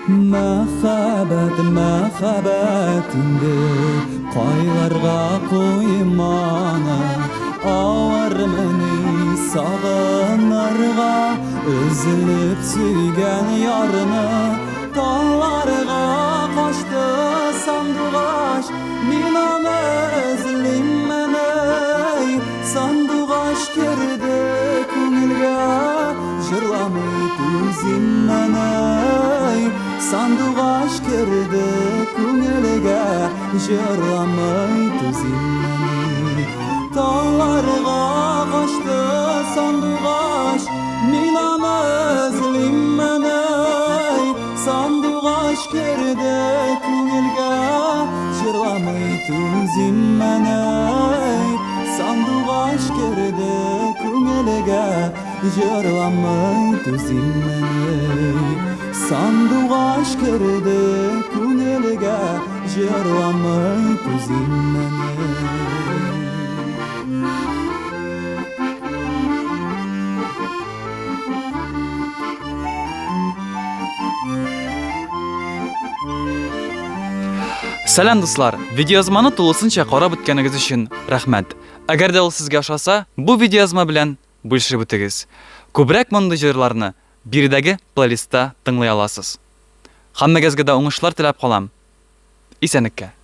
Мәхәббәт, мәхәббәт инде кайларга куйманы, авырмыни сагынырга өзелеп сөйгән ярны. Талларга качты сандугач, мин аны эзлиммен, эй. Сандугач керде күңелгә, җырламый түзиммен, эй. Сандугач керде күңелгә, җырламый түзиммен. Талларга качты сандугач, мин аны эзлиммен, эй. Сандугач керде күңелгә, җырламый түзиммен, эй. Сандугач керде күңелгә, җырламый түзиммен, эй. Сандугач керде күңелгә, җырламый түзиммен, эй. Сәлам дуслар, видеоязманы тулысынча карап беткәнегез өчен рәхмәт. Әгәр дә ул сезгә ошаса, бу видеоязма белән бүлешеп үтегез. Күбрәк мондый җырларны биредәге плейлистта тыңлый аласыз. Һәммәгезгә дә уңышлар теләп калам. Исәнлеккә.